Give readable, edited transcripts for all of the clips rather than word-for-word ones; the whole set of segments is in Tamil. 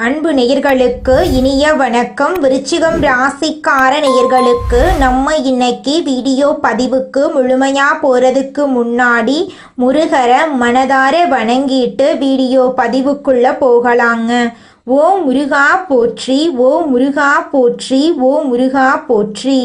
அன்பு நேயர்களுக்கு இனிய வணக்கம். விருச்சிகம் ராசிக்கார நேயர்களுக்கு நம்ம இன்னைக்கு வீடியோ பதிவுக்கு முழுமையா போறதுக்கு முன்னாடி முருகரை மனதார வணங்கிட்டு வீடியோ பதிவுக்குள்ள போகலாங்க. ஓ முருகா போற்றி, ஓ முருகா போற்றி, ஓ முருகா போற்றி,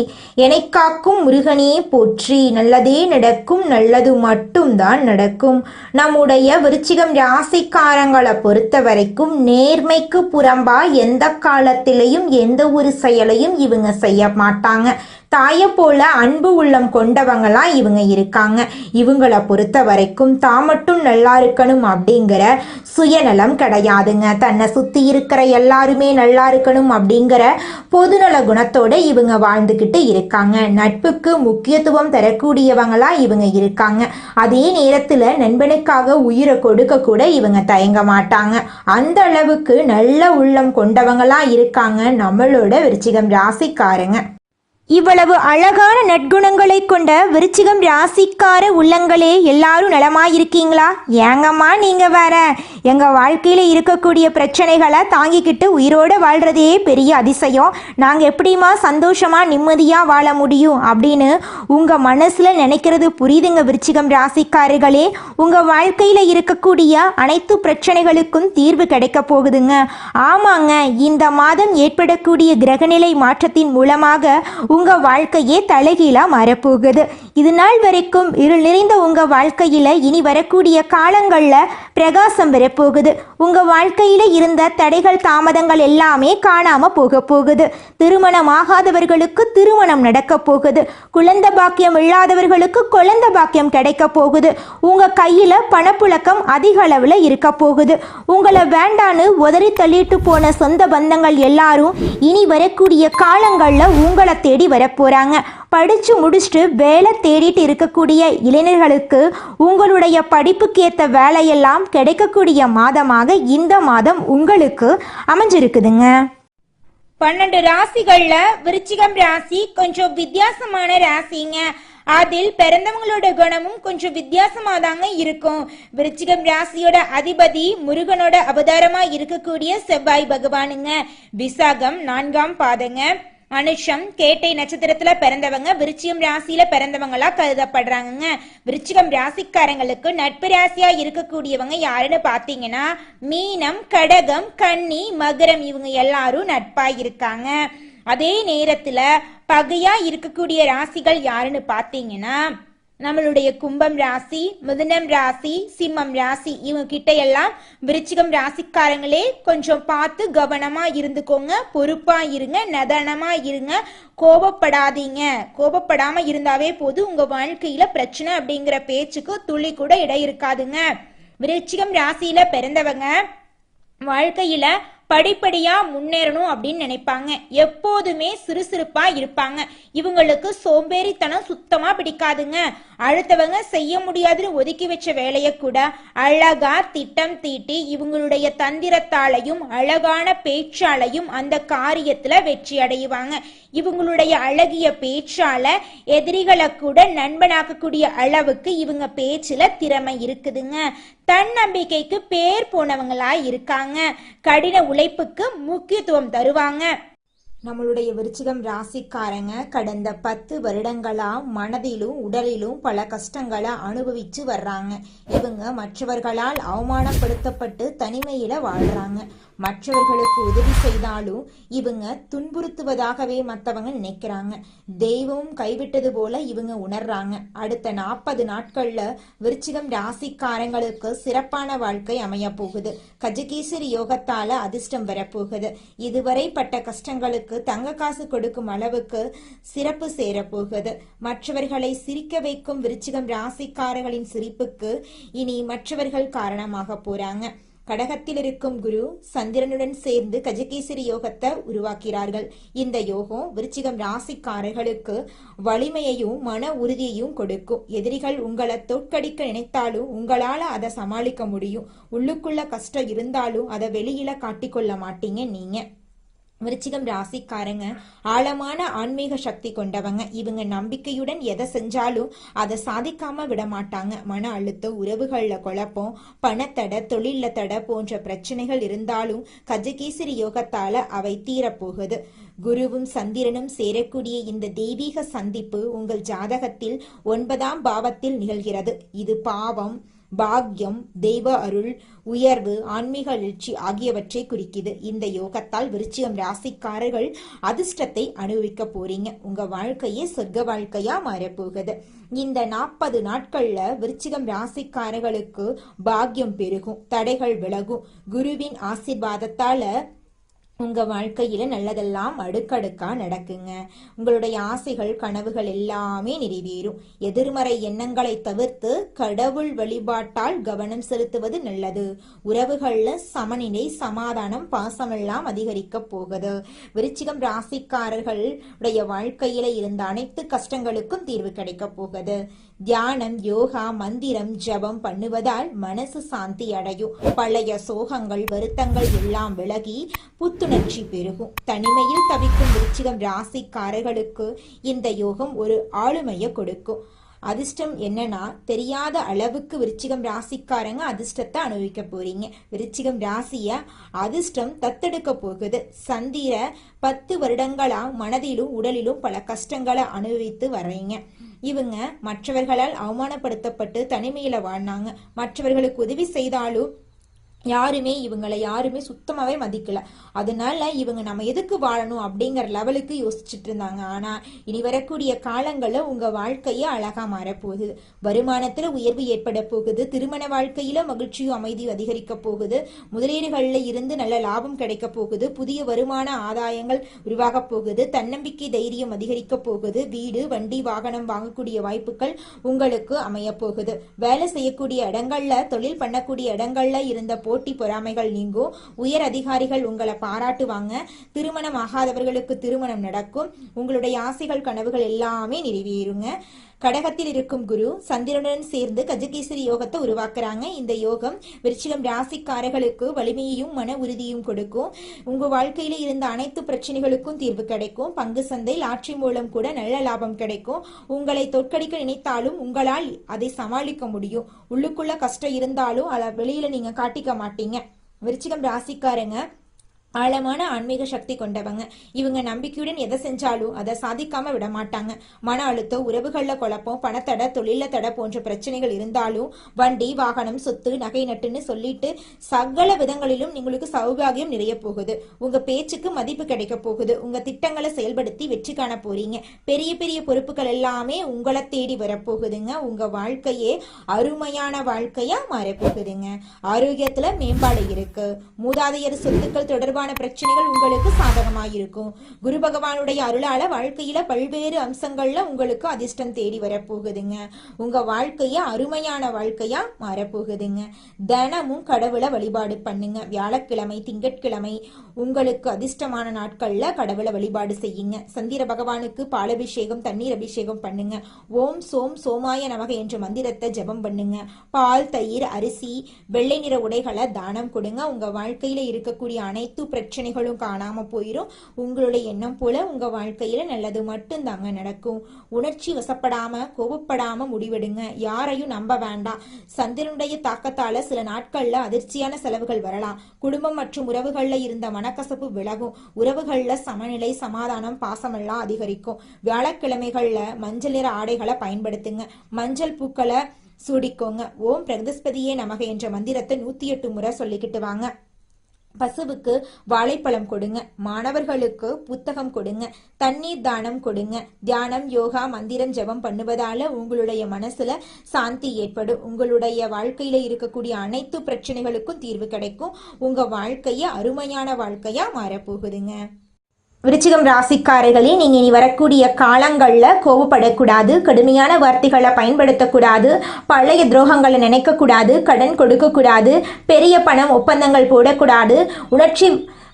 என்னை காக்கும் முருகனே போற்றி. நல்லதே நடக்கும், நல்லது மட்டும்தான் நடக்கும். நம்முடைய விருச்சிகம் ராசிக்காரங்களை பொறுத்த வரைக்கும் நேர்மைக்கு புறம்பா எந்த காலத்திலையும் எந்த ஒரு செயலையும் இவங்க செய்ய மாட்டாங்க. தாயை போல அன்பு உள்ளம் கொண்டவங்களா இவங்க இருக்காங்க. இவங்களை பொறுத்த வரைக்கும் தான் மட்டும் நல்லா இருக்கணும் அப்படிங்கிற சுயநலம் கிடையாதுங்க. தன்னை சுற்றி இருக்கிற எல்லாருமே நல்லா இருக்கணும் அப்படிங்கிற பொதுநல குணத்தோட இவங்க வாழ்ந்துக்கிட்டு இருக்காங்க. நட்புக்கு முக்கியத்துவம் தரக்கூடியவங்களா இவங்க இருக்காங்க. அதே நேரத்தில் நண்பனுக்காக உயிரை கொடுக்க கூட இவங்க தயங்க மாட்டாங்க. அந்த அளவுக்கு நல்ல உள்ளம் கொண்டவங்களா இருக்காங்க நம்மளோட விருச்சிகம் ராசிக்காரங்க. இவ்வளவு அழகான நற்குணங்களை கொண்ட விருச்சிகம் ராசிக்கார உள்ளங்களே, எல்லாரும் நலமாயிருக்கீங்களா? ஏங்கம்மா நீங்க வேற, எங்க வாழ்க்கையில இருக்கக்கூடிய பிரச்சனைகளை தாங்கிக்கிட்டு உயிரோட வாழ்றதே பெரிய அதிசயம். நாங்க எப்படிமா சந்தோஷமா நிம்மதியா வாழ முடியும் அப்படின்னு உங்க மனசுல நினைக்கிறது புரியுதுங்க விருச்சிகம் ராசிக்காரர்களே. உங்க வாழ்க்கையில இருக்கக்கூடிய அனைத்து பிரச்சனைகளுக்கும் தீர்வு கிடைக்க போகுதுங்க. ஆமாங்க, இந்த மாதம் ஏற்படக்கூடிய கிரகநிலை மாற்றத்தின் மூலமாக உங்க வாழ்க்கையே தலைகீழா மாறப்போகுது. இது நாள் வரைக்கும் இருள் நிறைந்த உங்க வாழ்க்கையில இனி வரக்கூடிய காலங்கள்ல பிரகாசம் வரப்போகுது. உங்க வாழ்க்கையில இருந்த தடைகள் தாமதங்கள் எல்லாமே காணாம போக போகுது. திருமணம் ஆகாதவர்களுக்கு திருமணம் நடக்க போகுது. குழந்தை பாக்கியம் இல்லாதவர்களுக்கு குழந்தை பாக்கியம் கிடைக்க போகுது. உங்க கையில பணப்புழக்கம் அதிக அளவுல இருக்க போகுது. உங்களை வேண்டான்னு உதறி தள்ளிட்டு போன சொந்த பந்தங்கள் எல்லாரும் இனி வரக்கூடிய காலங்கள்ல உங்களை தேடி வரப்போறாங்க. படிச்சு முடிச்சுட்டு வேலை தேடிட்டு இருக்கக்கூடிய இளைஞர்களுக்கு உங்களுடைய படிப்புக்கு ஏற்ற வேலையெல்லாம் கிடைக்கக்கூடிய மாதமாக இந்த மாதம் உங்களுக்கு அமைஞ்சிருக்குதுங்க. 12 ராசிகள்ல விருச்சிகம் ராசி கொஞ்சம் வித்தியாசமான ராசிங்க. அதில் பிறந்தவங்களோட குணமும் கொஞ்சம் வித்தியாசமா தாங்க இருக்கும். விருச்சிகம் ராசியோட அதிபதி முருகனோட அவதாரமா இருக்கக்கூடிய செவ்வாய் பகவானுங்க. விசாகம் 4ஆம் பாதங்க. அனுஷம் கேட்டை நட்சத்திரத்துல பிறந்தவங்க விருச்சிகம் ராசியில பிறந்தவங்களா கருதப்படுறாங்க. விருச்சிகம் ராசிக்காரங்களுக்கு நட்பு ராசியா இருக்கக்கூடியவங்க யாருன்னு பாத்தீங்கன்னா மீனம், கடகம், கன்னி, மகரம், இவங்க எல்லாரும் நட்பா இருக்காங்க. அதே நேரத்துல பகையா இருக்கக்கூடிய ராசிகள் யாருன்னு பாத்தீங்கன்னா நம்மளுடைய கும்பம் ராசி, மிதுனம் ராசி, சிம்மம் ராசி, இவங்க கிட்ட எல்லாம் விருச்சிகம் ராசிக்காரங்களே கொஞ்சம் பார்த்து கவனமா இருந்துக்கோங்க. பொறுப்பா இருங்க, நிதானமா இருங்க, கோபப்படாதீங்க. கோபப்படாம இருந்தாவே போது உங்க வாழ்க்கையில பிரச்சனை அப்படிங்கிற பேச்சுக்கு துளி கூட இடம் இருக்காதுங்க. விருச்சிகம் ராசியில பிறந்தவங்க வாழ்க்கையில படிப்படியா முன்னேறணும் அப்படின்னு நினைப்பாங்க. எப்போதுமே சுறுசுறுப்பா இருப்பாங்க. இவங்களுக்கு சோம்பேறித்தனம் சுத்தமா பிடிக்காதுங்க. அடுத்தவங்க செய்ய முடியாதுன்னு ஒதுக்கி வச்ச வேலையை கூட அழகா திட்டம் தீட்டி இவங்களுடைய தந்திரத்தாலையும் அழகான பேச்சாலையும் அந்த காரியத்துல வெற்றி அடைவாங்க. இவங்களுடைய அழகிய பேச்சால எதிரிகளை கூட நண்பனாக்கக்கூடிய அளவுக்கு இவங்க பேச்சுல திறமை இருக்குதுங்க. தன்னம்பிக்கைக்கு பேர் போனவங்களா இருக்காங்க. கடின உழைப்புக்கு முக்கியத்துவம் தருவாங்க. நம்மளுடைய விருச்சிகம் ராசிக்காரங்க கடந்த 10 வருடங்களா மனதிலும் உடலிலும் பல கஷ்டங்களை அனுபவிச்சு வர்றாங்க. இவங்க மற்றவர்களால் அவமானப்படுத்தப்பட்டு தனிமையில வாழ்றாங்க. மற்றவர்களுக்கு உதவி செய்தாலும் இவங்க துன்புறுத்துவதாகவே மற்றவங்க நினைக்கிறாங்க. தெய்வமும் கைவிட்டது போல இவங்க உணர்றாங்க. அடுத்த 40 நாட்கள்ல விருச்சிகம் ராசிக்காரங்களுக்கு சிறப்பான வாழ்க்கை அமைய போகுது. கஜகேசரி யோகத்தால அதிர்ஷ்டம் வரப்போகுது. இதுவரை பட்ட கஷ்டங்களுக்கு தங்க காசு கொடுக்கும் அளவுக்கு சிறப்பு சேரப்போகுது. மற்றவர்களை சிரிக்க வைக்கும் விருச்சிகம் ராசிக்காரர்களின் சிரிப்புக்கு இனி மற்றவர்கள் காரணமாக போறாங்க. கடகத்தில் இருக்கும் குரு சந்திரனுடன் சேர்ந்து கஜகேசரி யோகத்தை உருவாக்கிறார்கள். இந்த யோகம் விருச்சிகம் ராசிக்காரர்களுக்கு வலிமையையும் மன உறுதியையும் கொடுக்கும். எதிரிகள் உங்களை தோற்கடிக்க நினைத்தாலும் உங்களால அதை சமாளிக்க முடியும். உள்ளுக்குள்ள கஷ்டம் இருந்தாலும் அதை வெளியில காட்டிக்கொள்ள மாட்டீங்க நீங்க. விருச்சிகம் ராசிக்காரங்க ஆழமான ஆன்மீக சக்தி கொண்டவங்க. இவங்க நம்பிக்கையுடன் எதை செஞ்சாலும் அதை சாதிக்காம விட மாட்டாங்க. மன அழுத்தம், உறவுகள்ல குழப்பம், பணத்தடை, தொழில தடை போன்ற பிரச்சனைகள் இருந்தாலும் கஜகேசரி யோகத்தால அவை தீரப்போகுது. குருவும் சந்திரனும் சேரக்கூடிய இந்த தெய்வீக சந்திப்பு உங்கள் ஜாதகத்தில் 9ஆம் பாவத்தில் நிகழ்கிறது. இது பாவம், பாக்யம், தெய்வ அருள், உயர்வு, ஆன்மீக எழுச்சி ஆகியவற்றை குறிக்குது. இந்த யோகத்தால் விருச்சிகம் ராசிக்காரர்கள் அதிர்ஷ்டத்தை அனுபவிக்க போறீங்க. உங்க வாழ்க்கையே சொர்க்க வாழ்க்கையா மாறப்போகுது. இந்த 40 நாட்கள்ல விருச்சிகம் ராசிக்காரர்களுக்கு பாக்யம் பெருகும், தடைகள் விலகும். குருவின் ஆசீர்வாதத்தால உங்க வாழ்க்கையில நல்லதெல்லாம் அடுக்கடுக்கா நடக்குங்க. உங்களுடைய ஆசைகள், கனவுகள் எல்லாமே நிறைவேறும். எதிர்மறை எண்ணங்களை தவிர்த்து கடவுள் வழிபாட்டால் கவனம் செலுத்துவது நல்லது. உறவுகள்ல சமநிலை, சமாதானம், பாசமெல்லாம் அதிகரிக்க போகுது. விருச்சிகம் ராசிக்காரர்களுடைய வாழ்க்கையில இருந்த அனைத்து கஷ்டங்களுக்கும் தீர்வு கிடைக்க போகுது. தியானம், யோகா, மந்திரம், ஜபம் பண்ணுவதால் மனசு சாந்தி அடையும். பழைய சோகங்கள், வருத்தங்கள் எல்லாம் விலகி புத்துணர்ச்சி பெருகும். தனிமையில் தவிக்கும் விருச்சிகம் ராசிக்காரர்களுக்கு இந்த யோகம் ஒரு ஆளுமையை கொடுக்கும். அதிர்ஷ்டம் என்னன்னா, தெரியாத அளவுக்கு விருச்சிகம் ராசிக்காரங்க அதிர்ஷ்டத்தை அனுபவிக்க போறீங்க. விருச்சிகம் ராசிய அதிர்ஷ்டம் தத்தெடுக்க போகுது. சந்திர 10 வருடங்களா மனதிலும் உடலிலும் பல கஷ்டங்களை அனுபவித்து வர்றீங்க. இவங்க மற்றவர்களால் அவமானப்படுத்தப்பட்டு தனிமையில வாழ்ந்தாங்க. மற்றவர்களுக்கு உதவி செய்தாலும் இவங்களை யாருமே சுத்தமாவே மதிக்கல. அதனால இவங்க நம்ம எதுக்கு வாழணும் அப்படிங்கிற லெவலுக்கு யோசிச்சுட்டு இருந்தாங்க. ஆனா இனி வரக்கூடிய காலங்கள்ல உங்க வாழ்க்கைய அழகா மாறப்போகுது. வருமானத்துல உயர்வு ஏற்பட போகுது. திருமண வாழ்க்கையில மகிழ்ச்சியும் அமைதியும் அதிகரிக்க போகுது. முதலீடுகள்ல இருந்து நல்ல லாபம் கிடைக்க போகுது. புதிய வருமான ஆதாயங்கள் உருவாக போகுது. தன்னம்பிக்கை, தைரியம் அதிகரிக்க போகுது. வீடு, வண்டி, வாகனம் வாங்கக்கூடிய வாய்ப்புகள் உங்களுக்கு அமைய போகுது. வேலை செய்யக்கூடிய இடங்கள்ல, தொழில் பண்ணக்கூடிய இடங்கள்ல இருந்த போட்டி பொறாமைகள் நீங்கும். உயர் அதிகாரிகள் உங்களை பாராட்டுவாங்க. திருமணம் ஆகாதவர்களுக்கு திருமணம் நடக்கும். உங்களுடைய ஆசைகள், கனவுகள் எல்லாமே நிறைவேறுங்க. கடகத்தில் இருக்கும் குரு சந்திரனுடன் சேர்ந்து கஜகேசரி யோகத்தை உருவாக்குறாங்க. இந்த யோகம் விருச்சிகம் ராசிக்காரர்களுக்கு வலிமையையும் மன உறுதியும் கொடுக்கும். உங்க வாழ்க்கையில இருந்த அனைத்து பிரச்சனைகளுக்கும் தீர்வு கிடைக்கும். பங்கு சந்தை, லாட்சி மூலம் கூட நல்ல லாபம் கிடைக்கும். உங்களை தோற்கடிக்க நினைத்தாலும் உங்களால் அதை சமாளிக்க முடியும். உள்ளுக்குள்ள கஷ்டம் இருந்தாலும் அதை வெளியில நீங்க காட்டிக்க மாட்டீங்க. விருச்சிகம் ராசிக்காரங்க ஆழமான ஆன்மீக சக்தி கொண்டவங்க. இவங்க நம்பிக்கையுடன் எதை செஞ்சாலும் அதை சாதிக்காம விட மாட்டாங்க. மன அழுத்தம், உறவுகள்ல குழப்பம், பணத்தடை, தொழில தடை போன்ற பிரச்சனைகள் இருந்தாலும் வண்டி, வாகனம், சொத்து, நகை நட்டுன்னு சொல்லிட்டு சகல விதங்களிலும் உங்களுக்கு சௌபாகியம் நிறைய போகுது. உங்க பேச்சுக்கு மதிப்பு கிடைக்க போகுது. உங்க திட்டங்களை செயல்படுத்தி வெற்றி காண போறீங்க. பெரிய பெரிய பொறுப்புகள் எல்லாமே உங்களை தேடி வரப்போகுதுங்க. உங்க வாழ்க்கையே அருமையான வாழ்க்கையா மாறப்போகுதுங்க. ஆரோக்கியத்துல மேம்பாடு இருக்கு. மூதாதையர் சொத்துக்கள் தொடர்பான பிரச்சனைகள் உங்களுக்கு சாதகமாயிருக்கும். குரு பகவானுடைய அருளால வாழ்க்கையில பல்வேறு அம்சங்கள்ல உங்களுக்கு அதிர்ஷ்டம் தேடி வரப்போகுதுங்க. உங்க வாழ்க்கைய அருமையான வாழ்க்கையா மாறப்போகுதுங்க. தினமும் கடவுளை வழிபாடு பண்ணுங்க. வியாழக்கிழமை, திங்கட்கிழமை உங்களுக்கு அதிர்ஷ்டமான நாட்கள்ல கடவுளை வழிபாடு செய்யுங்க. சந்திர பகவானுக்கு பாலபிஷேகம், தண்ணீர் அபிஷேகம் பண்ணுங்க. ஓம் சோம் சோமாய நமக என்ற மந்திரத்தை ஜபம் பண்ணுங்க. பால், தயிர், அரிசி, வெள்ளை நிற உடைகளை தானம் கொடுங்க. உங்க வாழ்க்கையில இருக்கக்கூடிய அனைத்து பிரச்சனைகளும் காணாம போயிரும். உங்களுடைய எண்ணம் போல உங்க வாழ்க்கையில நல்லது மட்டும் தாங்க நடக்கும். உணர்ச்சி வசப்படாம, கோபப்படாம முடிவெடுங்க. யாரையும் நம்ப வேண்டாம். சந்திரனுடைய தாக்கத்தால சில நாட்கள்ல அதிர்ச்சியான செலவுகள் வரலாம். குடும்பம் மற்றும் உறவுகள்ல இருந்த மனக்கசப்பு விலகும். உறவுகள்ல சமநிலை, சமாதானம், பாசமெல்லாம் அதிகரிக்கும். வியாழக்கிழமைகள்ல மஞ்சள் நிற ஆடைகளை பயன்படுத்துங்க. மஞ்சள் பூக்களை சூடிக்கோங்க. ஓம் பிரகஸ்பதியே நமக என்ற மந்திரத்தை 108 முறை சொல்லிக்கிட்டு வாங்க. பசுவுக்கு வாழைப்பழம் கொடுங்க. மாணவர்களுக்கு புத்தகம் கொடுங்க. தண்ணீர் தானம் கொடுங்க. தியானம், யோகா, மந்திரம் ஜபம் பண்ணுவதால உங்களுடைய மனசுல சாந்தி ஏற்படும். உங்களுடைய வாழ்க்கையில இருக்கக்கூடிய அனைத்து பிரச்சனைகளுக்கும் தீர்வு கிடைக்கும். உங்க வாழ்க்கைய அருமையான வாழ்க்கையா மாறப்போகுதுங்க. விருச்சிகம் ராசிக்காரர்களே, நீங்க இனி வரக்கூடிய காலங்கள்ல கோபப்படக்கூடாது. கடுமையான வார்த்தைகளை பயன்படுத்தக்கூடாது. பழைய துரோகங்களை நினைக்கக்கூடாது. கடன் கொடுக்கக்கூடாது. பெரிய பணம் ஒப்பந்தங்கள் போடக்கூடாது. உணர்ச்சி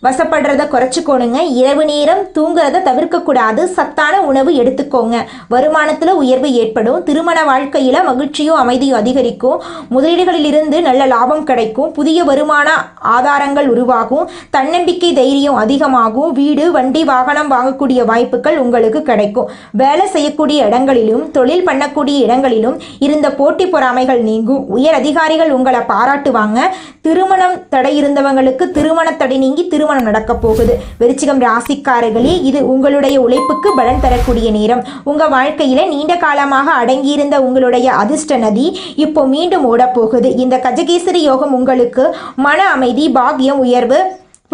வசப்படுறத குறைச்சிக்கோணுங்க. இரவு நேரம் தூங்குறத தவிர்க்கக்கூடாது. சத்தான உணவு எடுத்துக்கோங்க. வருமானத்தில் உயர்வு ஏற்படும். திருமண வாழ்க்கையில் மகிழ்ச்சியும் அமைதியும் அதிகரிக்கும். முதலீடுகளிலிருந்து நல்ல லாபம் கிடைக்கும். புதிய வருமான ஆதாரங்கள் உருவாகும். தன்னம்பிக்கை தைரியம் அதிகமாகும். வீடு வண்டி வாகனம் வாங்கக்கூடிய வாய்ப்புகள் உங்களுக்கு கிடைக்கும். வேலை செய்யக்கூடிய இடங்களிலும் தொழில் பண்ணக்கூடிய இடங்களிலும் இருந்த போட்டி பொறாமைகள் நீங்கும். உயர் அதிகாரிகள் உங்களை பாராட்டுவாங்க. திருமணம் தடை இருந்தவங்களுக்கு திருமண தடை நீங்கி திருமணம் நடக்க போகுது. விருச்சிகம் ராசிக்காரர்களே, இது உங்களுடைய உழைப்புக்கு பலன் தரக்கூடிய நேரம். உங்க வாழ்க்கையில நீண்ட காலமாக அடங்கியிருந்த உங்களுடைய அதிர்ஷ்ட நதி இப்போ மீண்டும் ஓட போகுது. இந்த கஜகேசரி யோகம் உங்களுக்கு மன அமைதி, பாக்கியம், உயர்வு,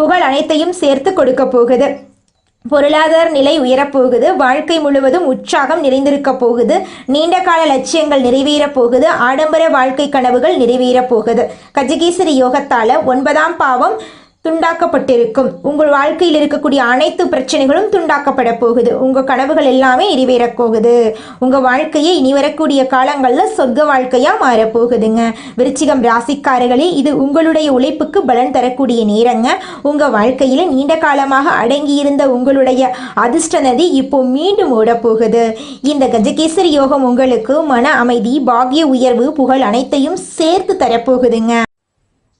புகழ் அனைத்தையும் சேர்த்து கொடுக்க போகுது. பொருளாதார நிலை உயரப்போகுது. வாழ்க்கை முழுவதும் உற்சாகம் நிறைந்திருக்க போகுது. நீண்ட கால லட்சியங்கள் நிறைவேறப் போகுது. ஆடம்பர வாழ்க்கை கனவுகள் நிறைவேறப் போகுது. கஜகேசரி யோகத்தால் 9ஆம் பாவம் துண்டாக்கப்பட்டிருக்கும். உங்கள் வாழ்க்கையில் இருக்கக்கூடிய அனைத்து பிரச்சனைகளும் துண்டாக்கப்பட போகுது. உங்கள் கனவுகள் எல்லாமே நிறைவேறப் போகுது. உங்கள் வாழ்க்கையை இனி வரக்கூடிய காலங்களில் சொர்க்க வாழ்க்கையாக மாறப்போகுதுங்க. விருச்சிகம் ராசிக்காரர்களே, இது உங்களுடைய உழைப்புக்கு பலன் தரக்கூடிய நேரங்க. உங்கள் வாழ்க்கையில் நீண்ட காலமாக அடங்கியிருந்த உங்களுடைய அதிர்ஷ்ட நதி இப்போ மீண்டும் ஓடப்போகுது. இந்த கஜகேசரி யோகம் உங்களுக்கு மன அமைதி, பாக்கிய உயர்வு, புகழ் அனைத்தையும் சேர்த்து தரப்போகுதுங்க.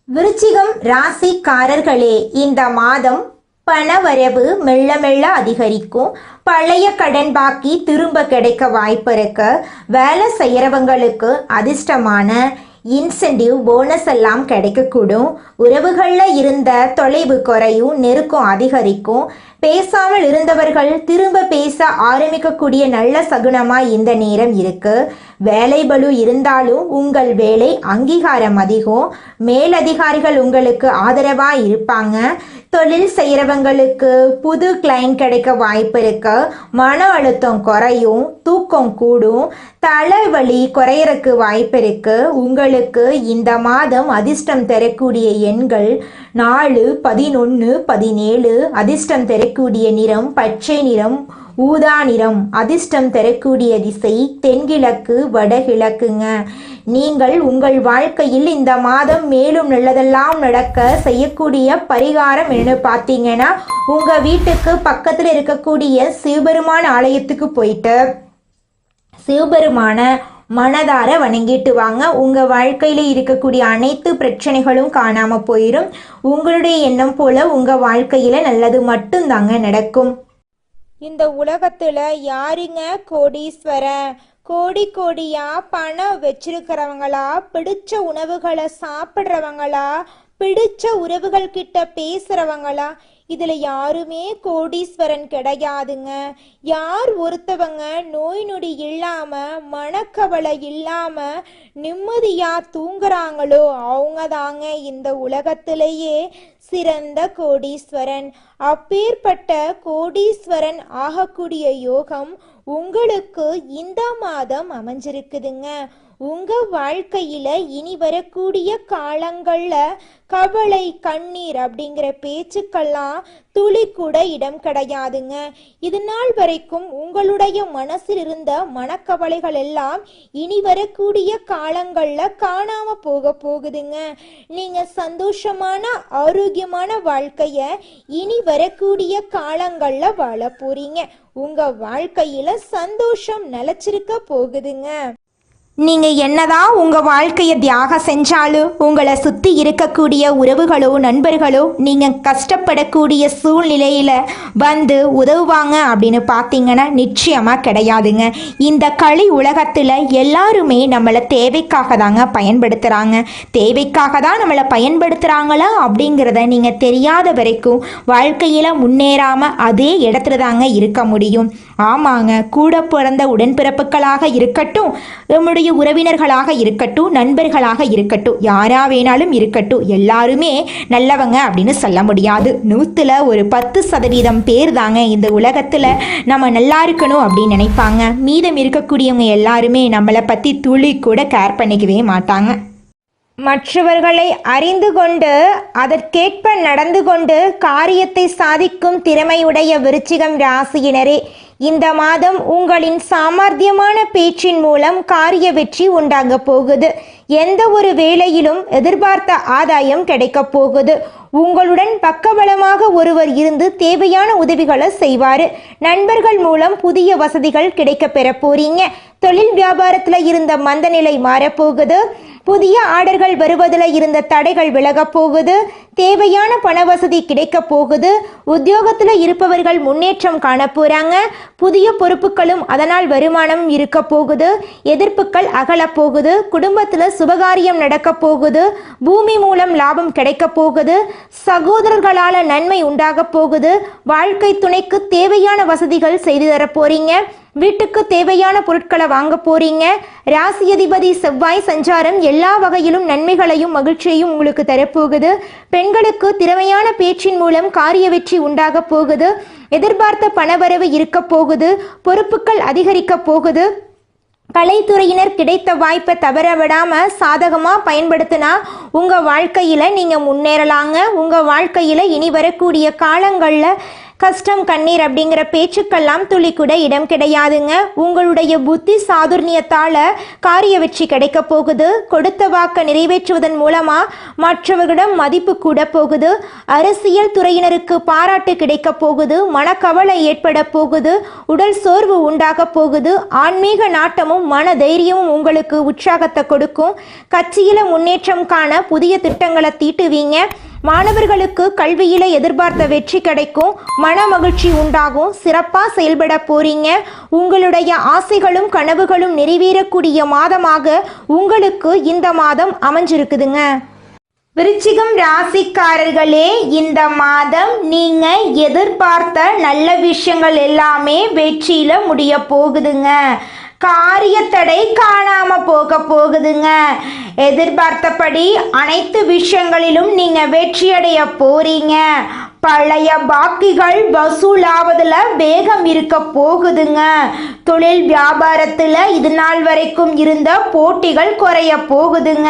விருச்சிகம் ராசிக்காரர்களே, இந்த மாதம் பணவரவு மெல்ல மெல்ல அதிகரிக்கும். பழைய கடன் பாக்கி திரும்ப கிடைக்க வாய்ப்பு இருக்கு. வேலை செய்கிறவங்களுக்கு அதிர்ஷ்டமான இன்சென்டிவ் போனஸ் எல்லாம் கிடைக்கக்கூடும். உறவுகளில் இருந்த தொலைவு குறையும், நெருக்கம் அதிகரிக்கும். பேசாமல் இருந்தவர்கள் திரும்ப பேச ஆரம்பிக்கக்கூடிய நல்ல சகுனமாக இந்த நேரம் இருக்கு. வேலை பளு இருந்தாலும் உங்கள் வேலை அங்கீகாரம் அதிகம். மேலதிகாரிகள் உங்களுக்கு ஆதரவாக இருப்பாங்க. தொழில் செய்கிறவங்களுக்கு புது கிளைண்ட் கிடைக்க வாய்ப்பு இருக்கு. மன அழுத்தம் குறையும், தூக்கம் கூடும், தலைவலி குறையறக்கு வாய்ப்பு இருக்கு. உங்களுக்கு இந்த மாதம் அதிர்ஷ்டம் தரக்கூடிய எண்கள் 4, 11, 17. அதிர்ஷ்டம் தரக்கூடிய நிறம் பச்சை நிறம், ஊதா நிறம். அதிர்ஷ்டம் தரக்கூடிய திசை தென்கிழக்கு, வடகிழக்குங்க. நீங்கள் உங்கள் வாழ்க்கையில் இந்த மாதம் மேலும் நல்லதெல்லாம் நடக்க செய்யக்கூடிய பரிகாரம் என்ன பார்த்தீங்கன்னா, உங்கள் வீட்டுக்கு பக்கத்தில் இருக்கக்கூடிய சிவபெருமான் ஆலயத்துக்கு போயிட்டு சிவபெருமான மனதார வணங்கிட்டு வாங்க. உங்கள் வாழ்க்கையில் இருக்கக்கூடிய அனைத்து பிரச்சனைகளும் காணாமல் போயிடும். உங்களுடைய எண்ணம் போல உங்கள் வாழ்க்கையில் நல்லது மட்டும்தாங்க நடக்கும். இந்த உலகத்துல யாருங்க கோடீஸ்வரன்? கோடி கோடியா பணம் வச்சிருக்கிறவங்களா, பிடிச்ச உணவுகளை சாப்பிட்றவங்களா, பிடிச்ச உறவுகள் கிட்ட பேசுறவங்களா? இதுல யாருமே கோடீஸ்வரன் கிடையாதுங்க. யார் ஒருத்தவங்க நோய் நொடி இல்லாம, மனக்கவலை இல்லாம நிம்மதியா தூங்குறாங்களோ அவங்க தாங்க இந்த உலகத்திலேயே சிறந்த கோடீஸ்வரன். அப்பேற்பட்ட கோடீஸ்வரன் ஆகக்கூடிய யோகம் உங்களுக்கு இந்த மாதம் அமைஞ்சிருக்குதுங்க. உங்க வாழ்க்கையில இனி வரக்கூடிய காலங்கள்ல கவலை, கண்ணீர் அப்படிங்கிற பேச்சுக்கெல்லாம் துளி கூட இடம் கிடையாதுங்க. இது நாள் வரைக்கும் உங்களுடைய மனசில் இருந்த மனக்கவலைகள் எல்லாம் இனி வரக்கூடிய காலங்கள்ல காணாம போகுதுங்க. நீங்க சந்தோஷமான ஆரோக்கியமான வாழ்க்கைய இனி வரக்கூடிய காலங்கள்ல வாழ போறீங்க. உங்க வாழ்க்கையில சந்தோஷம் நிலைச்சிருக்க போகுதுங்க. நீங்கள் என்னதான் உங்கள் வாழ்க்கையை தியாகம் செஞ்சாலும் உங்களை சுற்றி இருக்கக்கூடிய உறவுகளோ நண்பர்களோ நீங்கள் கஷ்டப்படக்கூடிய சூழ்நிலையில் வந்து உதவுவாங்க அப்படின்னு பார்த்தீங்கன்னா நிச்சயமாக கிடையாதுங்க. இந்த களி உலகத்தில் எல்லாருமே நம்மளை தேவைக்காக தாங்க பயன்படுத்துகிறாங்க. தேவைக்காக தான் நம்மளை பயன்படுத்துகிறாங்களா அப்படிங்கிறத நீங்கள் தெரியாத வரைக்கும் வாழ்க்கையில் முன்னேறாமல் அதே இடத்துல தாங்க இருக்க முடியும். ஆமாங்க, கூட பிறந்த உடன்பிறப்புகளாக இருக்கட்டும், நம்முடைய உறவினர்களாக இருக்கட்டும், நண்பர்களாக இருக்கட்டும், யாரா வேணாலும் இருக்கட்டும், எல்லாருமே நல்லவங்க அப்படின்னு சொல்ல முடியாது. 100ல் ஒரு 10% பேர் தாங்க இந்த உலகத்தில் நம்ம நல்லா இருக்கணும் அப்படின்னு நினைப்பாங்க. மீதம் இருக்கக்கூடியவங்க எல்லாருமே நம்மளை பற்றி துளி கூட கேர் பண்ணிக்கவே மாட்டாங்க. மற்றவர்களை அறிந்து கொண்டு அதற்கேற்ப நடந்து கொண்டு காரியத்தை சாதிக்கும் திறமையுடைய விருச்சிகம் ராசியினரே, இந்த மாதம் உங்களின் சாமர்த்தியமான பேச்சின் மூலம் காரிய வெற்றி உண்டாக போகுது. எந்த ஒரு வேலையிலும் எதிர்பார்த்த ஆதாயம் கிடைக்க போகுது. உங்களுடன் பக்கபலமாக ஒருவர் இருந்து தேவையான உதவிகளை செய்வாரு. நண்பர்கள் மூலம் புதிய வசதிகள் கிடைக்க பெற போறீங்க. தொழில் வியாபாரத்துல இருந்த மந்த நிலை மாறப்போகுது. புதிய ஆர்டர்கள் வருவதில் இருந்த தடைகள் விலக போகுது. தேவையான பண வசதி கிடைக்க போகுது. உத்தியோகத்தில் இருப்பவர்கள் முன்னேற்றம் காண போறாங்க. புதிய பொறுப்புகளும் அதனால் வருமானமும் இருக்க போகுது. எதிர்ப்புகள் அகல போகுது. குடும்பத்தில் சுபகாரியம் நடக்க போகுது. பூமி மூலம் லாபம் கிடைக்க போகுது. சகோதரர்களால் நன்மை உண்டாக போகுது. வாழ்க்கை துணைக்கு தேவையான வசதிகள் செய்து தர போறீங்க. வீட்டுக்கு தேவையான பொருட்களை வாங்க போறீங்க. ராசி அதிபதி செவ்வாய் சஞ்சாரம் எல்லா வகையிலும் நன்மைகளையும் மகிழ்ச்சியையும் உங்களுக்கு தரப்போகுது. பெண்களுக்கு திறமையான பேச்சின் மூலம் காரிய வெற்றி உண்டாக போகுது. எதிர்பார்த்த பணவரவு இருக்க போகுது. பொறுப்புகள் அதிகரிக்க போகுது. கலைத்துறையினர் கிடைத்த வாய்ப்பை தவற விடாம சாதகமா பயன்படுத்தினா உங்க வாழ்க்கையில நீங்க முன்னேறலாங்க. உங்க வாழ்க்கையில இனி வரக்கூடிய காலங்கள்ல கஷ்டம் கண்ணீர் அப்படிங்கிற பேச்சுக்கெல்லாம் துளி கூட இடம் கிடையாதுங்க. உங்களுடைய புத்தி சாதுர்ணியத்தால காரிய வெற்றி கிடைக்க போகுது. கொடுத்த வாக்கை நிறைவேற்றுவதன் மூலமா மற்றவர்களிடம் மதிப்பு கூட போகுது. அரசியல் துறையினருக்கு பாராட்டு கிடைக்க போகுது. மனக்கவலை ஏற்பட போகுது. உடல் சோர்வு உண்டாக போகுது. ஆன்மீக நாட்டமும் மன தைரியமும் உங்களுக்கு உற்சாகத்தை கொடுக்கும். கட்சியில முன்னேற்றம் காண புதிய திட்டங்களை தீட்டுவீங்க. மாணவர்களுக்கு கல்வியில எதிர்பார்த்த வெற்றி கிடைக்கும். மன மகிழ்ச்சி உண்டாகும். சிறப்பாக செயல்பட போறீங்க. உங்களுடைய ஆசைகளும் கனவுகளும் நிறைவேறக்கூடிய மாதமாக உங்களுக்கு இந்த மாதம் அமைஞ்சிருக்குதுங்க. விருச்சிகம் ராசிக்காரர்களே, இந்த மாதம் நீங்க எதிர்பார்த்த நல்ல விஷயங்கள் எல்லாமே வெற்றியில முடிய போகுதுங்க. காரிய தடை காணாம போக போகுதுங்க. எதிர்பார்த்தபடி அனைத்து விஷயங்களிலும் நீங்க வெற்றியடைய போறீங்க. பழைய பாக்கிகள் வசூலாவதுல வேகம் இருக்க போகுதுங்க. தொழில் வியாபாரத்துல இது நாள் வரைக்கும் இருந்த போட்டிகள் குறைய போகுதுங்க.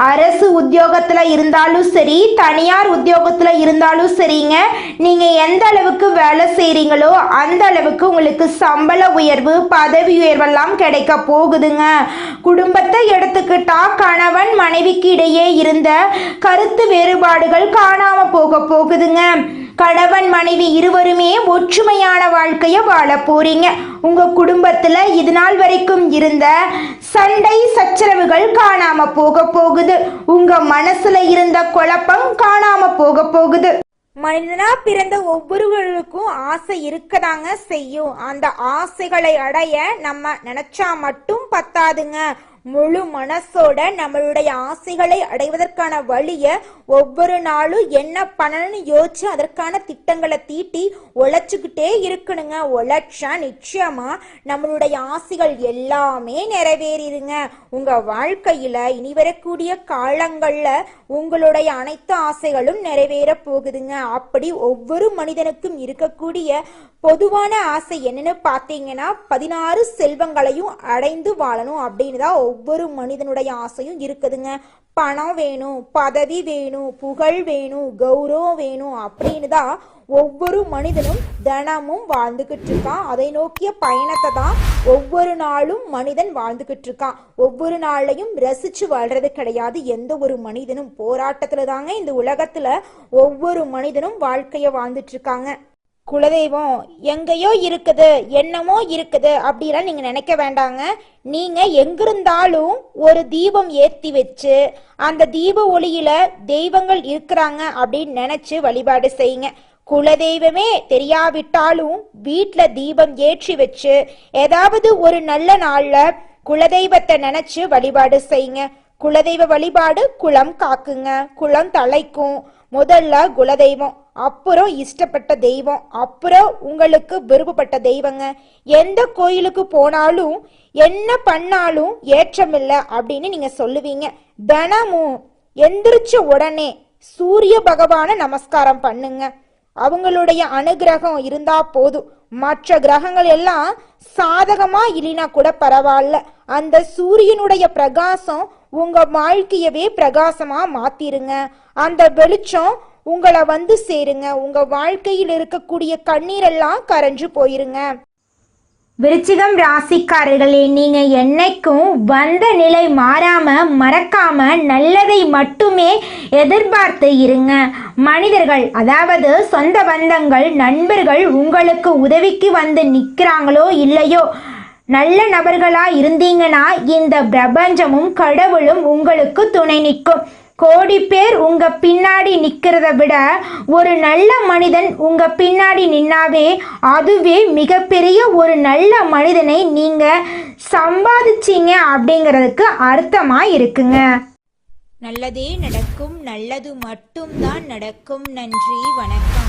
அரசு உத்தியோகத்துல இருந்தாலும் சரி, தனியார் உத்தியோகத்துல இருந்தாலும் சரிங்க, நீங்க எந்த அளவுக்கு வேலை செய்றீங்களோ அந்த அளவுக்கு உங்களுக்கு சம்பள உயர்வு, பதவி உயர்வெல்லாம் கிடைக்க போகுதுங்க. குடும்பத்தை எடுத்துக்கிட்டா கணவன் மனைவிக்கு இடையே இருந்த கருத்து வேறுபாடுகள் காணாம போக போகுதுங்க. கணவன் மனைவி இருவருமே ஒற்றுமையான வாழ்க்கைய வாழ போறீங்க. உங்க குடும்பத்துல இது நாள் வரைக்கும் இருந்த சண்டை சச்சரவுகள் காணாம போக போகுது. உங்க மனசுல இருந்த குழப்பம் காணாம போக போகுது. மனிதனா பிறந்த ஒவ்வொருவருக்கும் ஆசை இருக்கதாங்க செய்யும். அந்த ஆசைகளை அடைய நம்ம நினைச்சா மட்டும் பத்தாதுங்க. முழு மனசோட நம்மளுடைய ஆசைகளை அடைவதற்கான வழிய ஒவ்வொரு நாளும் என்ன பண்ணணும்னு யோசிச்சு அதற்கான திட்டங்களை தீட்டி உழைச்சுக்கிட்டே இருக்கணுங்க. உழைச்சா நிச்சயமா நம்மளுடைய ஆசைகள் எல்லாமே நிறைவேறிடுங்க. உங்க வாழ்க்கையில இனி வரக்கூடிய காலங்கள்ல உங்களுடைய அனைத்து ஆசைகளும் நிறைவேற போகுதுங்க. அப்படி ஒவ்வொரு மனிதனுக்கும் இருக்கக்கூடிய பொதுவான ஆசை என்னன்னு பார்த்தீங்கன்னா 16 செல்வங்களையும் அடைந்து வாழணும் அப்படின்னு தான் ஒவ்வொரு மனிதனுடைய ஆசையும் இருக்குதுங்க. பணம் வேணும், பதவி வேணும், புகழ் வேணும், கௌரவம் வேணும் அப்படின்னு தான் ஒவ்வொரு மனிதனும் தினமும் வாழ்ந்துகிட்டு இருக்கான். அதை நோக்கிய பயணத்தை தான் ஒவ்வொரு நாளும் மனிதன் வாழ்ந்துகிட்டு இருக்கான். ஒவ்வொரு நாளையும் ரசிச்சு வாழ்றது கிடையாது. எந்த ஒரு மனிதனும் போராட்டத்துல தாங்க இந்த உலகத்துல ஒவ்வொரு மனிதனும் வாழ்க்கைய வாழ்ந்துட்டு இருக்காங்க. குலதெய்வம் எங்கேயோ இருக்குது, என்னமோ இருக்குது அப்படிலாம் நீங்க நினைக்க வேண்டாங்க. நீங்க எங்கிருந்தாலும் ஒரு தீபம் ஏத்தி வச்சு அந்த தீப ஒளியில தெய்வங்கள் இருக்கிறாங்க அப்படின்னு நினைச்சு வழிபாடு செய்யுங்க. குலதெய்வமே தெரியாவிட்டாலும் வீட்டுல தீபம் ஏற்றி வச்சு ஏதாவது ஒரு நல்ல நாள்ல குலதெய்வத்தை நினைச்சு வழிபாடு செய்யுங்க. குலதெய்வ வழிபாடு குலம் காக்குங்க, குலம் தலைக்கும். முதல்ல குலதெய்வம், அப்புறம் இஷ்டப்பட்ட தெய்வம், அப்புறம் உங்களுக்கு விருப்பப்பட்ட தெய்வங்க. எந்த கோயிலுக்கு போனாலும் என்ன பண்ணாலும் ஏற்றமில்லை அப்படின்னு நீங்க சொல்லுவீங்க. தினமும் எந்திரிச்ச உடனே சூரிய பகவான நமஸ்காரம் பண்ணுங்க. அவங்களுடைய அனுகிரகம் இருந்தா போதும். மற்ற கிரகங்கள் எல்லாம் சாதகமா இல்லைனா கூட பரவாயில்ல, அந்த சூரியனுடைய பிரகாசம் உங்க வாழ்க்கையவே பிரகாசமா மாத்திருங்க. அந்த வெளிச்சம் உங்களை வந்து சேருங்க. உங்க வாழ்க்கையில் இருக்கக்கூடிய கண்ணீரெல்லாம் கரைஞ்சு போயிருங்க. விருச்சிகம் ராசிக்காரர்களே, நீங்க என்னைக்கும் வந்த நிலை மாறாம மறக்காம நல்லதை மட்டுமே எதிர்பார்த்து இருங்க. மனிதர்கள், அதாவது சொந்த பந்தங்கள், நண்பர்கள் உங்களுக்கு உதவிக்கு வந்து நிற்கிறாங்களோ இல்லையோ, நல்ல நபர்களா இருந்தீங்கன்னா இந்த பிரபஞ்சமும் கடவுளும் உங்களுக்கு துணை நிற்கும். கோடி பேர் உங்க பின்னாடி நிக்கிறத விட ஒரு நல்ல மனிதன் உங்க பின்னாடி நின்னாவே அதுவே மிகப்பெரிய ஒரு நல்ல மனிதனை நீங்க சம்பாதிச்சீங்க அப்படிங்கிறதுக்கு அர்த்தமா இருக்குங்க. நல்லதே நடக்கும், நல்லது மட்டும்தான் நடக்கும். நன்றி, வணக்கம்.